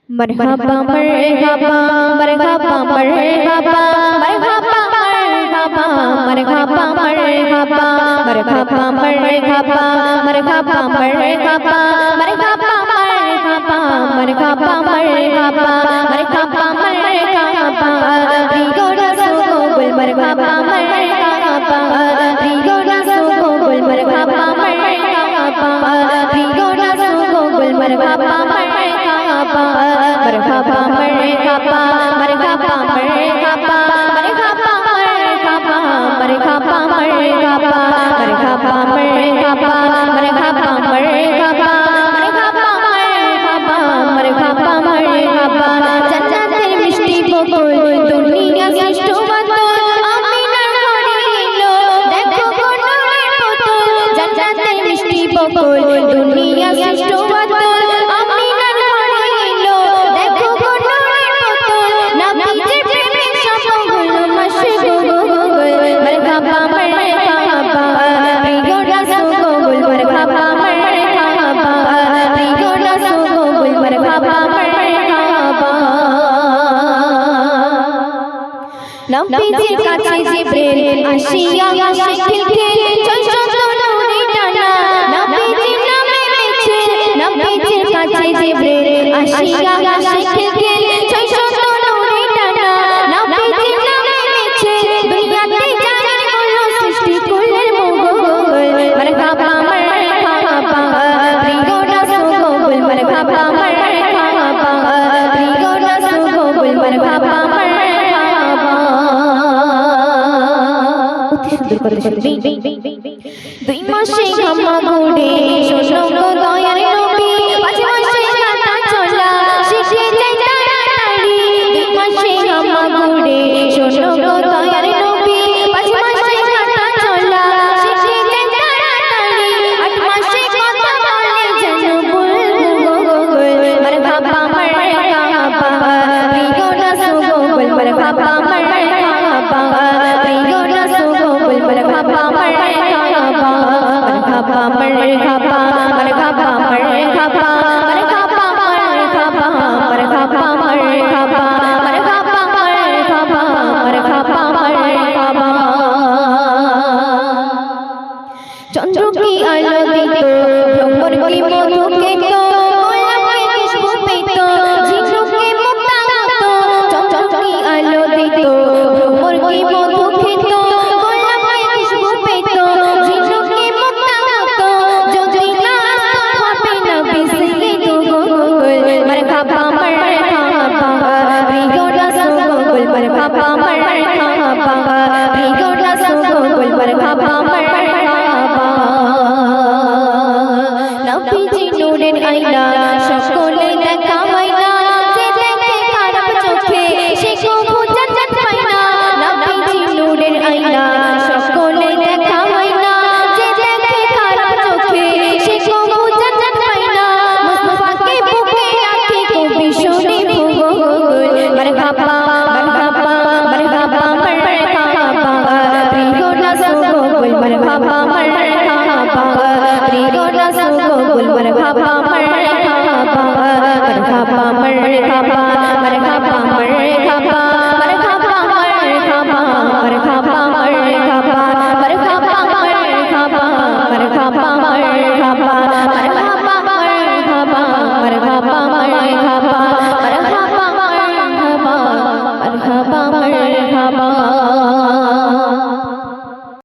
मरहबा मरहबा मरहबा मरहबा मरहबा मरहबा मरहबा मरहबा मरहबा मरहबा मरहबा मरहबा मरहबा मरहबा मरहबा मरहबा मरहबा मरहबा प्रिय रसूल मरहबा मरहबा प्रिय रसूल मरहबा मरहबा प्रिय रसूल मरहबा मरहबा मरहबा मरहबा मरहबा मरहबा मरहबा मरहबा मरहबा मरहबा मरहबा मरहबा मरहबा मरहबा मरहबा जन्नतेर मिष्टि বকুল দুনিয়া সৃষ্ট বাতুল আমিনার ঘরে এলো দেখো কোনরের পুতুল জন্নতের মিষ্টি বকুল দুনিয়া সৃষ্ট বাতুল আমিনার ঘরে এলো দেখো কোনরের পুতুল নবীজির প্রেমে সবগুলো মশগুল মারহাবা মারহাবা প্রিয় রাসূল মারহাবা মারহাবা প্রিয় রাসূল মারহাবা মারহাবা নবীজির কাছে জিবরিল আসিয়া আশিককে চঞ্চল নূরে টানা নবীজির নামে মেছে নবীজির কাছে জিবরিল আসিয়া আশিককে চঞ্চল নূরে টানা নবীজির নামে মেছে দুনিয়াতে জানে হলো সৃষ্টি কুলের মুগল মারহাবা মারহাবা প্রিয় রাসূল মারহাবা মারহাবা প্রিয় রাসূল মারহাবা সুন্দর করে